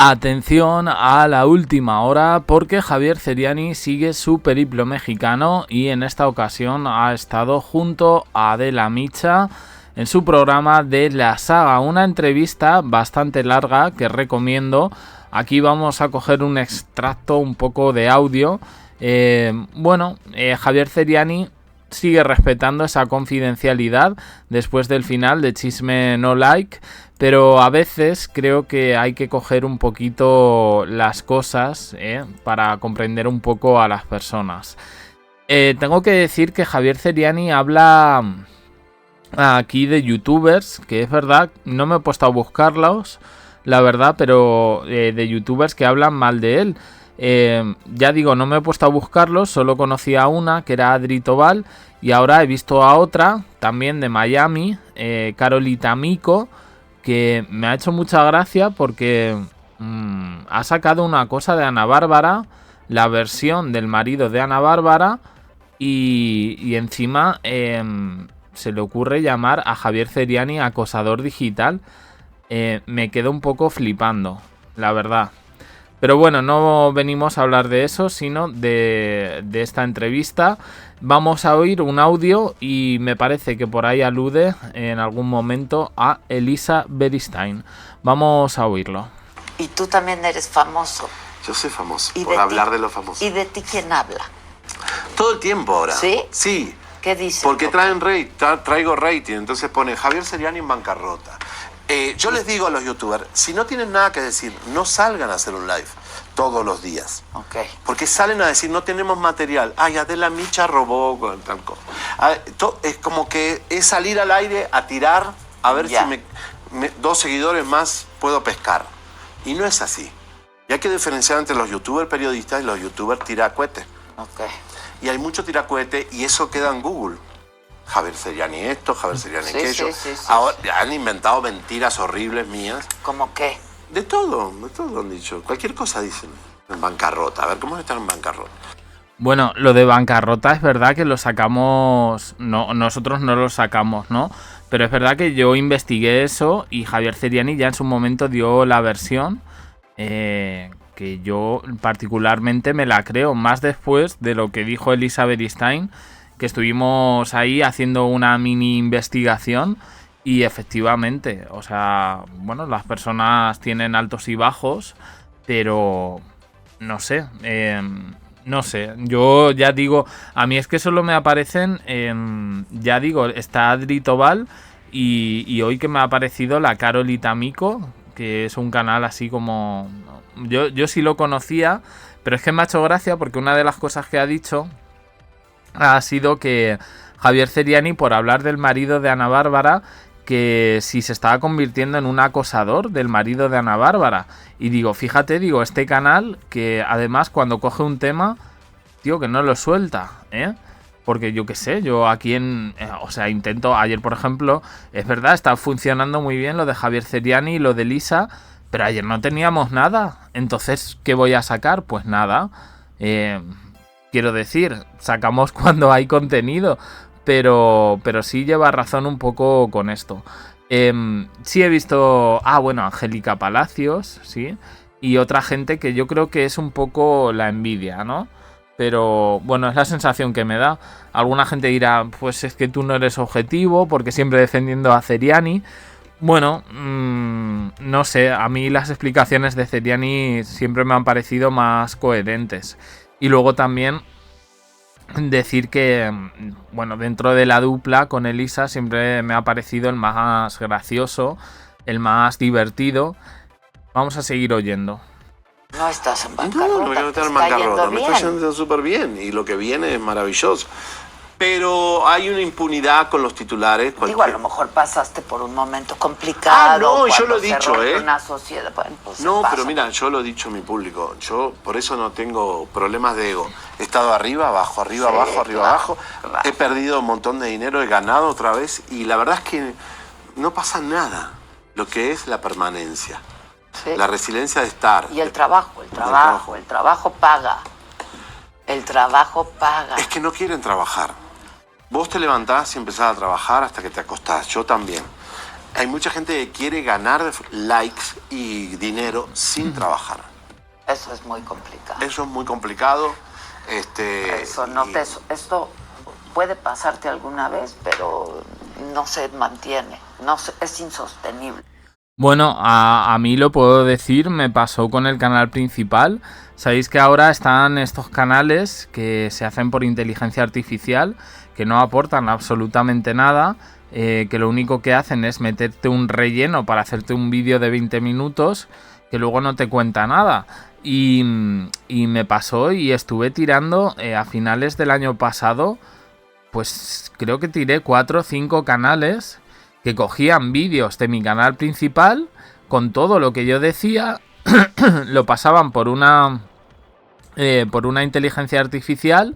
Atención a la última hora porque Javier Ceriani sigue su periplo mexicano y en esta ocasión ha estado junto a Adela Micha en su programa de La Saga, una entrevista bastante larga que recomiendo. Aquí vamos a coger un extracto un poco de audio. Javier Ceriani sigue respetando esa confidencialidad después del final de Chisme No Like, pero a veces creo que hay que coger un poquito las cosas para comprender un poco a las personas. Tengo que decir que Javier Ceriani habla aquí de youtubers, que es verdad, no me he puesto a buscarlos, la verdad, pero de youtubers que hablan mal de él. Ya digo, no me he puesto a buscarlos, solo conocía a una, que era Adri Tobal, y ahora he visto a otra, también de Miami, Carolita Mico, que me ha hecho mucha gracia porque ha sacado una cosa de Ana Bárbara, la versión del marido de Ana Bárbara, y encima se le ocurre llamar a Javier Ceriani acosador digital. Me quedo un poco flipando, la verdad. Pero bueno, no venimos a hablar de eso, sino de esta entrevista. Vamos a oír un audio y me parece que por ahí alude en algún momento a Elisa Beristain. Vamos a oírlo. Y tú también eres famoso. Yo soy famoso, por hablar de los famosos. ¿Y de ti quién habla? Todo el tiempo ahora. ¿Sí? Sí. ¿Qué dice? Porque traigo rating, entonces pone Javier Ceriani en bancarrota. Yo les digo a los youtubers, si no tienen nada que decir, no salgan a hacer un live todos los días. Okay. Porque salen a decir, no tenemos material. Ay, Adela Micha robó con tal cosa. Es como que es salir al aire a tirar, a ver si dos seguidores más puedo pescar. Y no es así. Y hay que diferenciar entre los youtubers periodistas y los youtubers tiracuetes. Okay. Y hay mucho tiracuete y eso queda en Google. Javier Ceriani esto, Javier Ceriani aquello. Sí, ahora han inventado mentiras horribles mías. ¿Cómo qué? De todo han dicho. Cualquier cosa dicen. En bancarrota. A ver, ¿cómo están en bancarrota? Bueno, lo de bancarrota es verdad que lo sacamos... No, nosotros no lo sacamos, ¿no? Pero es verdad que yo investigué eso y Javier Ceriani ya en su momento dio la versión que yo particularmente me la creo. Más después de lo que dijo Elisa Beristain, que estuvimos ahí haciendo una mini investigación y efectivamente, o sea, bueno, las personas tienen altos y bajos, pero no sé, yo ya digo, a mí es que solo me aparecen, ya digo, está Adri Tobal y hoy que me ha aparecido la Carolita Mico, que es un canal así como... Yo sí lo conocía, pero es que me ha hecho gracia porque una de las cosas que ha dicho ha sido que Javier Ceriani, por hablar del marido de Ana Bárbara, que si se estaba convirtiendo en un acosador del marido de Ana Bárbara. Y digo, fíjate, este canal que además cuando coge un tema, tío, que no lo suelta, porque yo qué sé, yo aquí intento, ayer por ejemplo, es verdad, está funcionando muy bien lo de Javier Ceriani y lo de Lisa, pero ayer no teníamos nada. Entonces, ¿qué voy a sacar? Pues nada. Quiero decir, sacamos cuando hay contenido, pero sí lleva razón un poco con esto. Sí he visto, Angélica Palacios, sí, y otra gente que yo creo que es un poco la envidia, ¿no? Pero bueno, es la sensación que me da. Alguna gente dirá, pues es que tú no eres objetivo, porque siempre defendiendo a Ceriani. Bueno, no sé, a mí las explicaciones de Ceriani siempre me han parecido más coherentes. Y luego también decir que, bueno, dentro de la dupla con Elisa siempre me ha parecido el más gracioso, el más divertido. Vamos a seguir oyendo. No estás en bancarrota. No voy a estar en bancarrota. Me está yendo súper bien y lo que viene es maravilloso. Pero hay una impunidad con los titulares. Digo, a lo mejor pasaste por un momento complicado. No, yo lo he dicho, una sociedad, bueno, pues no, pero mira, yo lo he dicho a mi público. Yo por eso no tengo problemas de ego. He estado arriba, abajo, arriba, abajo, arriba, abajo. He perdido un montón de dinero, he ganado otra vez. Y la verdad es que no pasa nada. Lo que es la permanencia. Sí. La resiliencia de estar. Y el trabajo paga. El trabajo paga. Es que no quieren trabajar. Vos te levantás y empezás a trabajar hasta que te acostás. Yo también. hay mucha gente que quiere ganar likes y dinero sin trabajar. Eso es muy complicado. Eso es muy complicado. Esto puede pasarte alguna vez, pero no se mantiene, es insostenible. Bueno, a mí lo puedo decir, me pasó con el canal principal. Sabéis que ahora están estos canales que se hacen por inteligencia artificial, que no aportan absolutamente nada, que lo único que hacen es meterte un relleno para hacerte un vídeo de 20 minutos que luego no te cuenta nada. Y me pasó y estuve tirando a finales del año pasado, pues creo que tiré 4 o 5 canales que cogían vídeos de mi canal principal con todo lo que yo decía, lo pasaban por una inteligencia artificial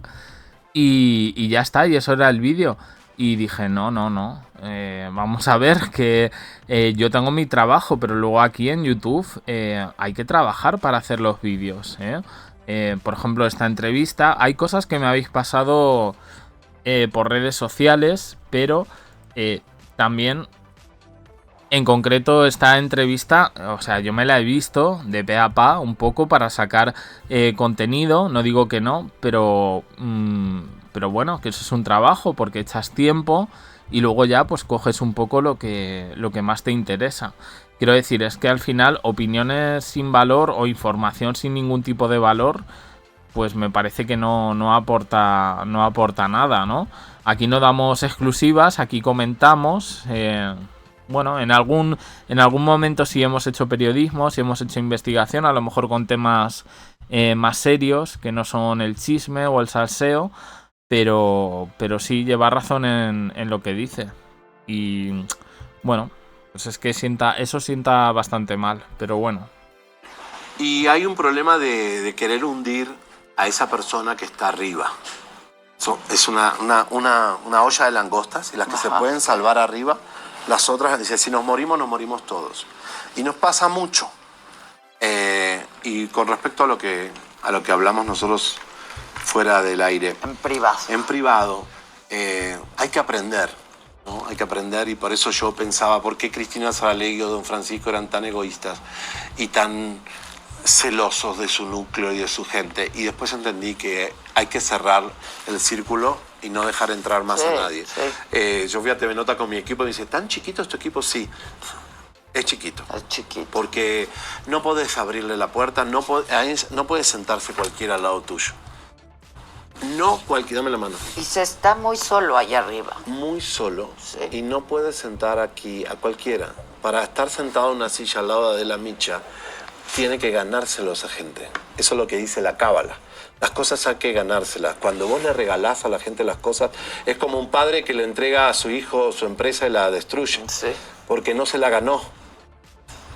y ya está, y eso era el vídeo. Y dije, no, vamos a ver que yo tengo mi trabajo, pero luego aquí en YouTube hay que trabajar para hacer los vídeos. Por ejemplo, esta entrevista, hay cosas que me habéis pasado por redes sociales, pero también en concreto esta entrevista, o sea, yo me la he visto de pe a pa un poco para sacar contenido, no digo que no, pero bueno, que eso es un trabajo porque echas tiempo y luego ya pues coges un poco lo que más te interesa. Quiero decir, es que al final opiniones sin valor o información sin ningún tipo de valor, pues me parece que no aporta nada, ¿no? Aquí no damos exclusivas, aquí comentamos. Bueno, en algún momento sí hemos hecho periodismo, sí hemos hecho investigación, a lo mejor con temas más serios, que no son el chisme o el salseo, pero sí lleva razón en lo que dice. Y bueno, pues es que eso sienta bastante mal, pero bueno. Y hay un problema de querer hundir a esa persona que está arriba. Es una olla de langostas y las que se pueden salvar arriba, las otras, dice, si nos morimos todos. Y nos pasa mucho. Y con respecto a lo que hablamos nosotros fuera del aire. En privado. Hay que aprender, ¿no? Hay que aprender, y por eso yo pensaba, ¿por qué Cristina Saralegui o Don Francisco eran tan egoístas y tan celosos de su núcleo y de su gente? Y después entendí que hay que cerrar el círculo y no dejar entrar más a nadie. Sí. Yo fui a TV Nota con mi equipo y me dice, ¿tan chiquito es tu equipo? Sí, es chiquito. Es chiquito. Porque no podés abrirle la puerta, no puede sentarse cualquiera al lado tuyo. No cualquiera, dame la mano. Y se está muy solo allá arriba. Muy solo. Sí. Y no puedes sentar aquí a cualquiera. Para estar sentado en una silla al lado de la Micha, tiene que ganárselo a esa gente. Eso es lo que dice la cábala. Las cosas hay que ganárselas. Cuando vos le regalás a la gente las cosas, es como un padre que le entrega a su hijo su empresa y la destruye. Sí. Porque no se la ganó.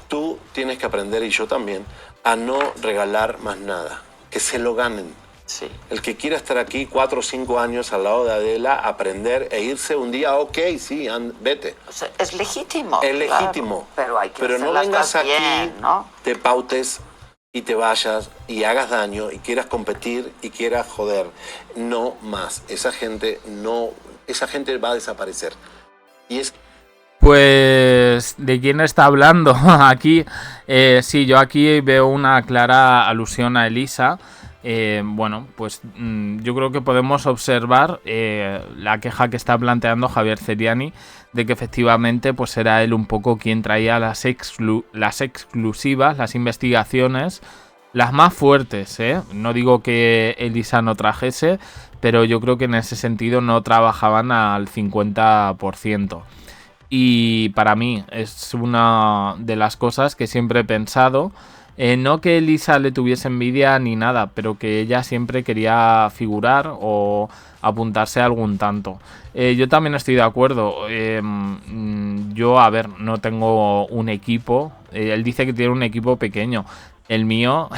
Tú tienes que aprender, y yo también, a no regalar más nada. Que se lo ganen. Sí. El que quiera estar aquí 4 o 5 años al lado de Adela, aprender e irse un día, ok, sí, vete. O sea, es legítimo. Es legítimo. Claro, pero hay que no vengas aquí, bien, ¿no? te pautes y te vayas y hagas daño y quieras competir y quieras joder. No más. Esa gente va a desaparecer. Y es... Pues, ¿de quién está hablando? Aquí, sí, yo aquí veo una clara alusión a Elisa. Bueno, pues yo creo que podemos observar la queja que está planteando Javier Ceriani de que efectivamente pues era él un poco quien traía las exclusivas, las investigaciones, las más fuertes, ¿eh? No digo que Elisa no trajese, pero yo creo que en ese sentido no trabajaban al 50%. Y para mí es una de las cosas que siempre he pensado. No que Elisa le tuviese envidia ni nada, pero que ella siempre quería figurar o apuntarse a algún tanto. Yo también estoy de acuerdo. Yo, a ver, no tengo un equipo. Él dice que tiene un equipo pequeño. El mío,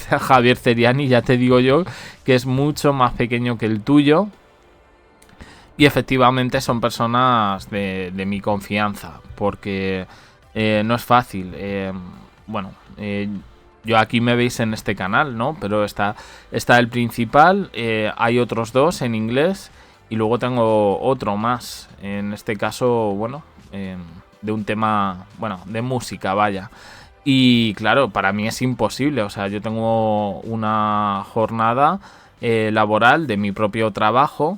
Javier Ceriani, ya te digo yo, que es mucho más pequeño que el tuyo. Y efectivamente son personas de mi confianza, porque no es fácil. Bueno, yo aquí me veis en este canal, ¿no? Pero está el principal, hay otros 2 en inglés y luego tengo otro más. En este caso, bueno, un tema, bueno, de música, vaya. Y claro, para mí es imposible, o sea, yo tengo una jornada laboral de mi propio trabajo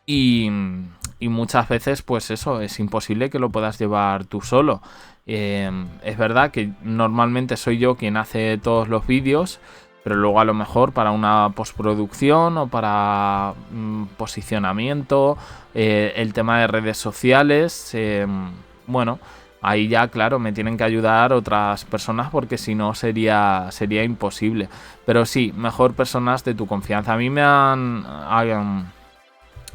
y muchas veces pues eso, es imposible que lo puedas llevar tú solo. Es verdad que normalmente soy yo quien hace todos los vídeos, pero luego a lo mejor para una postproducción o para posicionamiento, el tema de redes sociales, bueno, ahí ya claro me tienen que ayudar otras personas porque si no sería imposible. Pero sí, mejor personas de tu confianza. A mí me han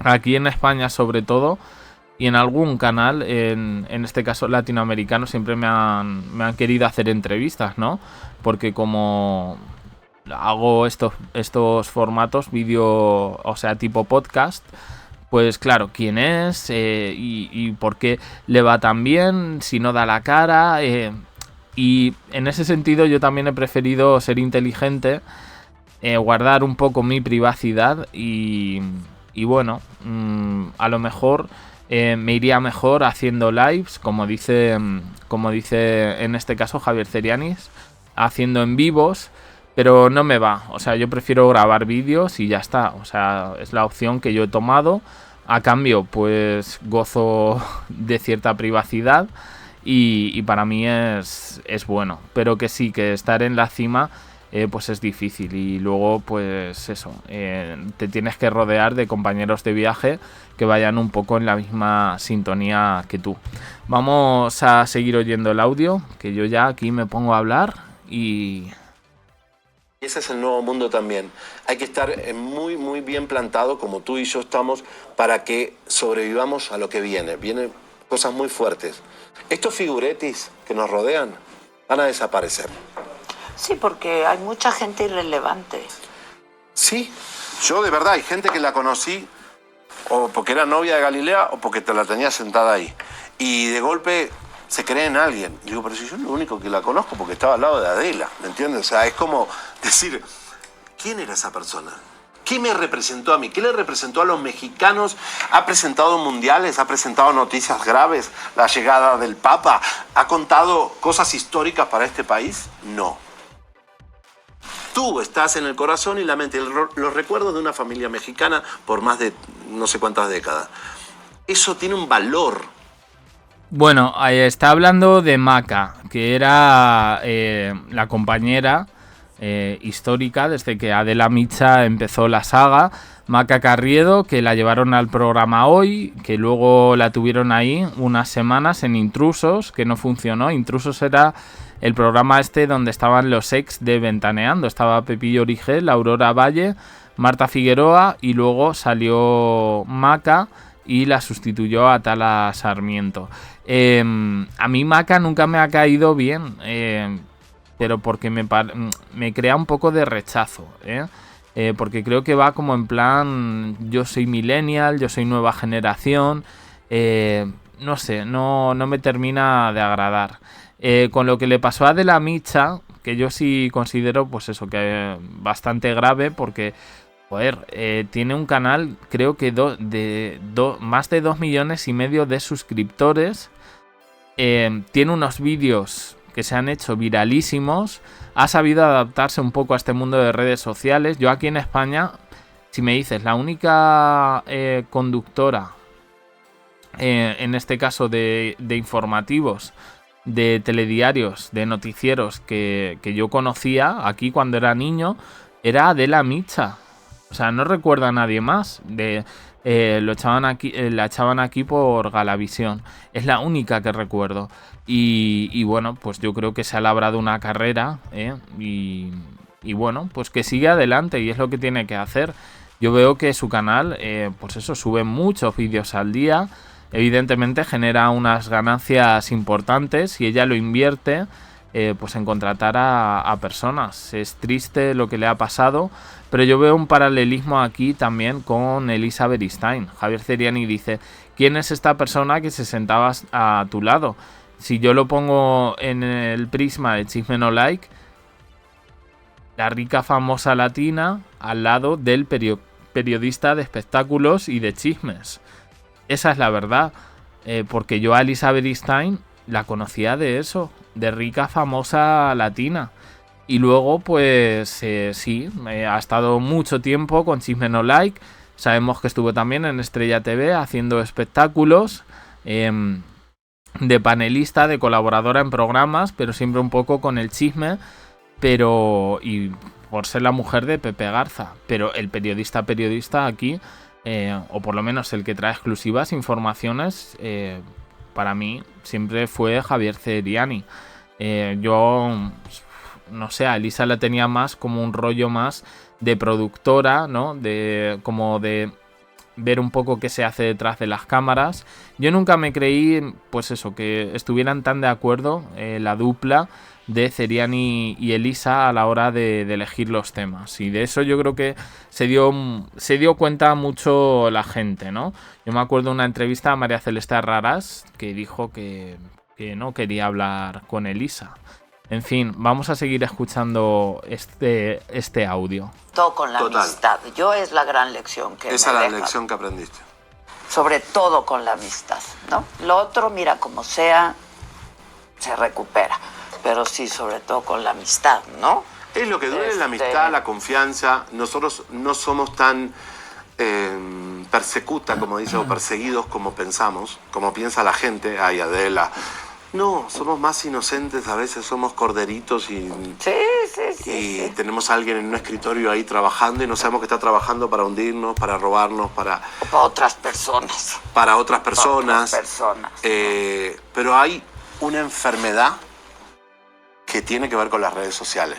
aquí en España sobre todo, y en algún canal, en este caso latinoamericano, siempre me han querido hacer entrevistas, ¿no? Porque como hago estos formatos, vídeo, o sea, tipo podcast, pues claro, quién es y por qué le va tan bien, si no da la cara. Y en ese sentido yo también he preferido ser inteligente, guardar un poco mi privacidad y bueno, a lo mejor me iría mejor haciendo lives, como dice en este caso Javier Cerianis, haciendo en vivos, pero no me va. O sea, yo prefiero grabar vídeos y ya está. O sea, es la opción que yo he tomado. A cambio, pues gozo de cierta privacidad y para mí es bueno. Pero que sí, que estar en la cima pues es difícil y luego pues eso, te tienes que rodear de compañeros de viaje que vayan un poco en la misma sintonía que tú. Vamos a seguir oyendo el audio, que yo ya aquí me pongo a hablar y ese es el nuevo mundo también. Hay que estar muy, muy bien plantado, como tú y yo estamos, para que sobrevivamos a lo que viene. Vienen cosas muy fuertes. Estos figuretis que nos rodean van a desaparecer. Sí, porque hay mucha gente irrelevante. Sí, yo de verdad, hay gente que la conocí o porque era novia de Galilea o porque te la tenía sentada ahí. Y de golpe se cree en alguien. Digo, pero si yo lo único que la conozco porque estaba al lado de Adela, ¿me entiendes? O sea, es como decir, ¿quién era esa persona? ¿Qué me representó a mí? ¿Qué le representó a los mexicanos? ¿Ha presentado mundiales? ¿Ha presentado noticias graves? ¿La llegada del Papa? ¿Ha contado cosas históricas para este país? No. Tú estás en el corazón y la mente, los recuerdos de una familia mexicana por más de no sé cuántas décadas. Eso tiene un valor. Bueno, está hablando de Maca, que era la compañera histórica desde que Adela Micha empezó la saga. Maca Carriedo, que la llevaron al programa Hoy, que luego la tuvieron ahí unas semanas en Intrusos, que no funcionó. Intrusos era el programa donde estaban los ex de Ventaneando. Estaba Pepillo Origel, Aurora Valle, Marta Figueroa y luego salió Maca y la sustituyó a Tala Sarmiento. A mí Maca nunca me ha caído bien, pero porque me crea un poco de rechazo, porque creo que va como en plan, yo soy millennial, yo soy nueva generación, no sé, no me termina de agradar. Con lo que le pasó a Adela Micha, que yo sí considero pues eso, que bastante grave, porque joder, tiene un canal, creo que más de 2,5 millones de suscriptores. Tiene unos vídeos que se han hecho viralísimos. Ha sabido adaptarse un poco a este mundo de redes sociales. Yo aquí en España, si me dices, la única conductora, en este caso de informativos, de telediarios, de noticieros que yo conocía aquí cuando era niño, era Adela Micha. O sea, no recuerdo a nadie más. La echaban aquí por Galavisión. Es la única que recuerdo. Y bueno, pues yo creo que se ha labrado una carrera. Y bueno, pues que sigue adelante. Y es lo que tiene que hacer. Yo veo que su canal, pues eso, sube muchos vídeos al día. Evidentemente genera unas ganancias importantes. Y ella lo invierte pues en contratar a personas. Es triste lo que le ha pasado, pero yo veo un paralelismo aquí también con Elisa Beristain. Javier Ceriani dice, ¿quién es esta persona que se sentaba a tu lado? Si yo lo pongo en el prisma de Chisme No Like, la rica famosa latina al lado del periodista de espectáculos y de chismes. Esa es la verdad, porque yo a Elisa Beristain la conocía de eso, de rica famosa latina. Y luego, pues sí, ha estado mucho tiempo con Chisme No Like. Sabemos que estuvo también en Estrella TV haciendo espectáculos, de panelista, de colaboradora en programas, pero siempre un poco con el chisme, y por ser la mujer de Pepe Garza. Pero el periodista aquí, o por lo menos el que trae exclusivas informaciones, para mí siempre fue Javier Ceriani. Yo no sé, a Elisa la tenía más como un rollo más de productora, ¿no? Como de ver un poco qué se hace detrás de las cámaras. Yo nunca me creí, pues eso, que estuvieran tan de acuerdo la dupla de Ceriani y Elisa a la hora de elegir los temas. Y de eso yo creo que se dio cuenta mucho la gente, ¿no? Yo me acuerdo de una entrevista a María Celeste Arrarás que dijo que no quería hablar con Elisa. En fin, vamos a seguir escuchando este audio. Todo con la amistad. Yo es la gran lección que Esa es la lección que aprendiste. Sobre todo con la amistad, ¿no? Lo otro, mira, como sea, se recupera. Pero sí, sobre todo con la amistad, ¿no? Es lo que duele, la amistad, la confianza. Nosotros no somos tan persecuta, como dice, o perseguidos como pensamos, como piensa la gente. Ay, Adela. No, somos más inocentes, a veces somos corderitos y Sí. tenemos a alguien en un escritorio ahí trabajando y no sabemos que está trabajando para hundirnos, para robarnos, para otras personas. Para otras personas. Pero hay una enfermedad que tiene que ver con las redes sociales.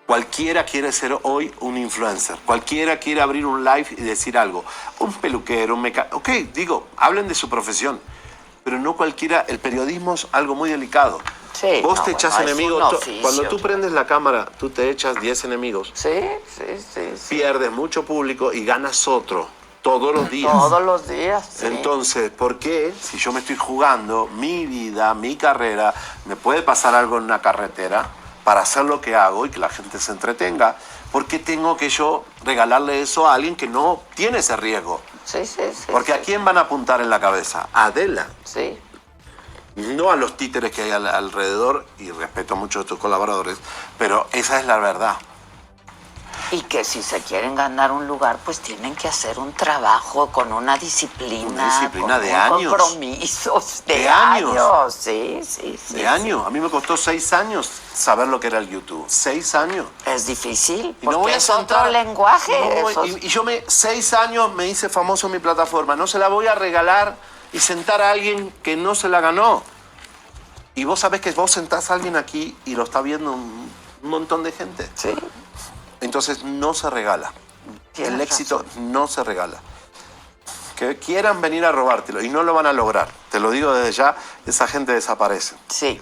Cualquiera quiere ser hoy un influencer. Cualquiera quiere abrir un live y decir algo. Un peluquero, un mecánico. Ok, hablen de su profesión. Pero no cualquiera, el periodismo es algo muy delicado. Sí, vos te echas enemigos. Cuando tú ¿no? prendes la cámara, tú te echas 10 enemigos. Sí. Pierdes mucho público y ganas otro todos los días. Todos los días, sí. Entonces, ¿por qué? Si yo me estoy jugando mi vida, mi carrera, me puede pasar algo en una carretera para hacer lo que hago y que la gente se entretenga, ¿por qué tengo que yo regalarle eso a alguien que no tiene ese riesgo? Sí. Porque ¿a quién van a apuntar en la cabeza? A Adela. Sí. No a los títeres que hay alrededor, y respeto mucho a tus colaboradores, pero esa es la verdad. Y que si se quieren ganar un lugar, pues tienen que hacer un trabajo con una disciplina. Una disciplina de años. Compromisos de años. Sí. De años. A mí me costó 6 años saber lo que era el YouTube. 6 años. Es difícil, y porque no voy a es otro lenguaje. Y yo 6 años me hice famoso en mi plataforma. No se la voy a regalar y sentar a alguien que no se la ganó. Y vos sabés que vos sentás a alguien aquí y lo está viendo un montón de gente. Sí. Entonces no se regala. El éxito no se regala. Que quieran venir a robártelo y no lo van a lograr. Te lo digo desde ya, esa gente desaparece. Sí.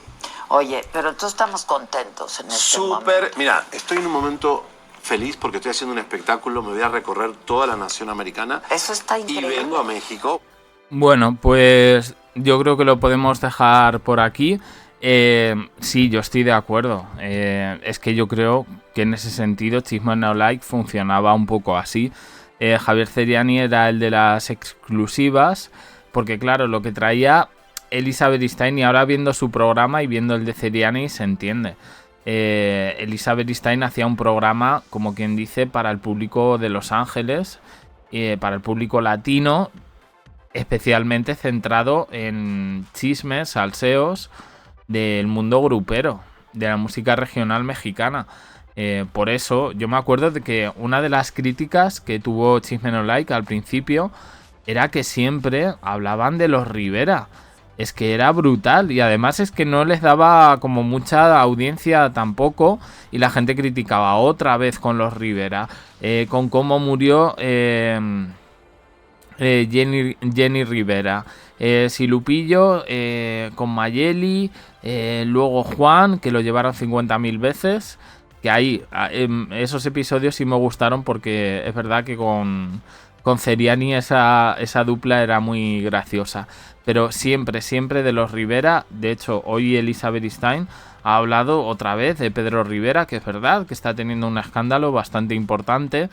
Oye, pero entonces estamos contentos en este momento. Mira, estoy en un momento feliz porque estoy haciendo un espectáculo, me voy a recorrer toda la nación americana. Eso está increíble. Y vengo a México. Bueno, pues yo creo que lo podemos dejar por aquí. Sí, yo estoy de acuerdo. Es que yo creo que en ese sentido Chisme No Like funcionaba un poco así. Javier Ceriani era el de las exclusivas, porque claro, lo que traía Elizabeth Stein, y ahora viendo su programa y viendo el de Ceriani se entiende. Elizabeth Stein hacía un programa, como quien dice, para el público de Los Ángeles, para el público latino, especialmente centrado en chismes, salseos del mundo grupero, de la música regional mexicana. Por eso yo me acuerdo de que una de las críticas que tuvo Chisme No Like al principio era que siempre hablaban de los Rivera. Es que era brutal, y además es que no les daba como mucha audiencia tampoco, y la gente criticaba otra vez con los Rivera, con cómo murió Jenny Rivera, Silupillo con Mayeli, luego Juan, que lo llevaron 50.000 veces. Que ahí, esos episodios sí me gustaron, porque es verdad que con Ceriani esa dupla era muy graciosa. Pero siempre de los Rivera. De hecho, hoy Elizabeth Stein ha hablado otra vez de Pedro Rivera, que es verdad que está teniendo un escándalo bastante importante.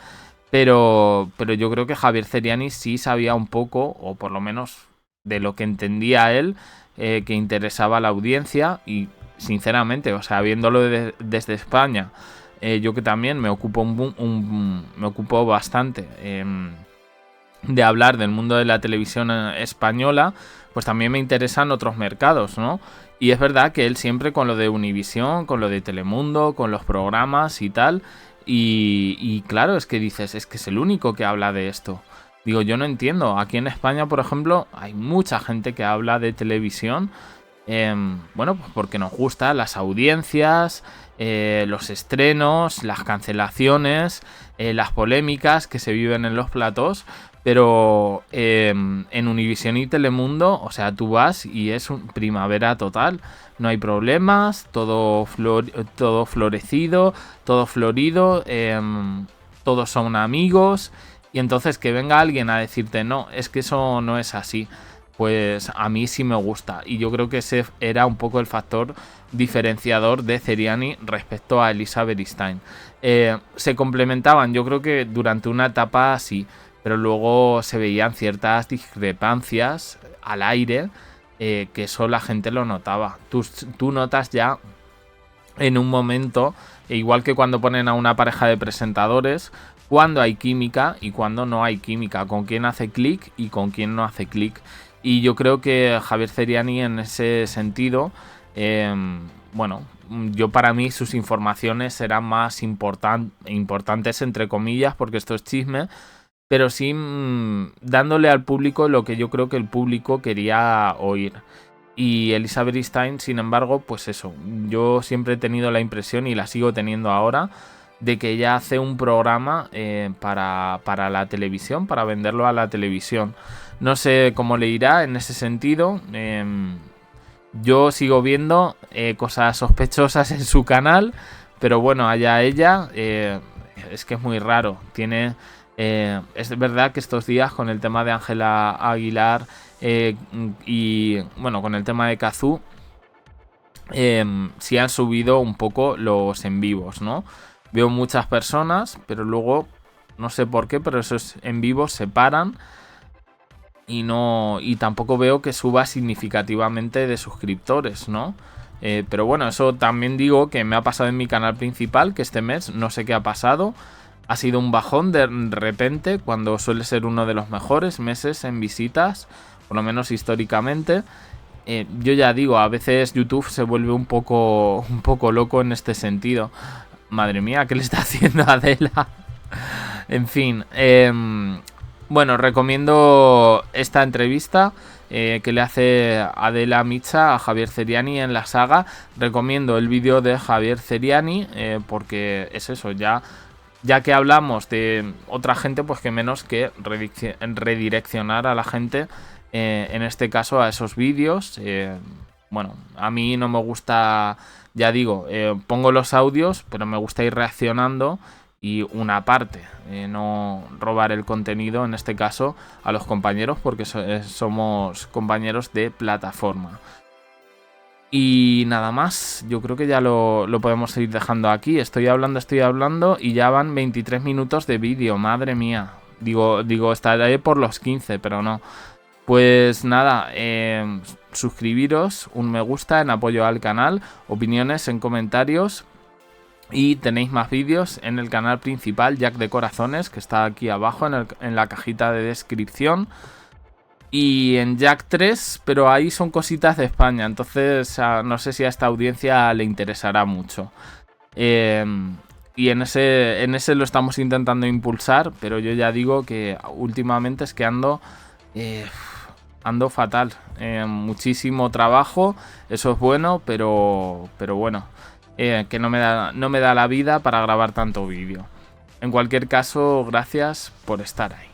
Pero yo creo que Javier Ceriani sí sabía un poco, o por lo menos de lo que entendía él, que interesaba a la audiencia y sinceramente, o sea, viéndolo desde España, yo que también me ocupo me ocupo bastante de hablar del mundo de la televisión española, pues también me interesan otros mercados, ¿no? Y es verdad que él siempre con lo de Univisión, con lo de Telemundo, con los programas y tal, y claro, es que dices, es que es el único que habla de esto. Digo, yo no entiendo. Aquí en España, por ejemplo, hay mucha gente que habla de televisión, bueno, pues porque nos gustan las audiencias, los estrenos, las cancelaciones, las polémicas que se viven en los platós. Pero en Univisión y Telemundo, o sea, tú vas y es primavera total. No hay problemas, todo florecido, todo florido, todos son amigos. Y entonces que venga alguien a decirte, no, es que eso no es así, pues a mí sí me gusta. Y yo creo que ese era un poco el factor diferenciador de Seriani respecto a Elizabeth Stein. Se complementaban, yo creo que durante una etapa sí, pero luego se veían ciertas discrepancias al aire, que eso la gente lo notaba. Tú notas ya en un momento, igual que cuando ponen a una pareja de presentadores, cuando hay química y cuando no hay química, con quién hace clic y con quién no hace clic. Y yo creo que Javier Seriani en ese sentido, bueno, yo para mí sus informaciones eran más importantes entre comillas, porque esto es chisme, pero sí dándole al público lo que yo creo que el público quería oír. Y Elizabeth Stein, sin embargo, pues eso, yo siempre he tenido la impresión, y la sigo teniendo ahora, de que ella hace un programa para la televisión, para venderlo a la televisión. No sé cómo le irá en ese sentido. Yo sigo viendo cosas sospechosas en su canal, pero bueno, allá ella, es que es muy raro. Es verdad que estos días con el tema de Ángela Aguilar y bueno, con el tema de Cazzu, sí han subido un poco los en vivos, ¿no? Veo muchas personas, pero luego no sé por qué, pero esos en vivos se paran y tampoco veo que suba significativamente de suscriptores, ¿no? Pero bueno, eso también digo que me ha pasado en mi canal principal, que este mes no sé qué ha pasado. Ha sido un bajón de repente, cuando suele ser uno de los mejores meses en visitas, por lo menos históricamente. Yo ya digo, a veces YouTube se vuelve un poco loco en este sentido. Madre mía, ¿qué le está haciendo a Adela? En fin, bueno, recomiendo esta entrevista que le hace Adela Micha a Javier Seriani en La Saga. Recomiendo el vídeo de Javier Seriani porque es eso, ya que hablamos de otra gente, pues que menos que redireccionar a la gente, en este caso a esos vídeos. Bueno, a mí no me gusta, ya digo, pongo los audios, pero me gusta ir reaccionando y una parte, no robar el contenido, en este caso, a los compañeros, porque somos compañeros de plataforma. Y nada más, yo creo que ya lo podemos ir dejando aquí. Estoy hablando y ya van 23 minutos de vídeo, madre mía. Digo, estaré por los 15, pero no. Pues nada, suscribiros, un me gusta en apoyo al canal, opiniones en comentarios, y tenéis más vídeos en el canal principal, Jack de Corazones, que está aquí abajo en la cajita de descripción. Y en Jack 3, pero ahí son cositas de España, entonces no sé si a esta audiencia le interesará mucho. Y en ese lo estamos intentando impulsar, pero yo ya digo que últimamente es que ando fatal. Muchísimo trabajo, eso es bueno, pero bueno, que no me da la vida para grabar tanto vídeo. En cualquier caso, gracias por estar ahí.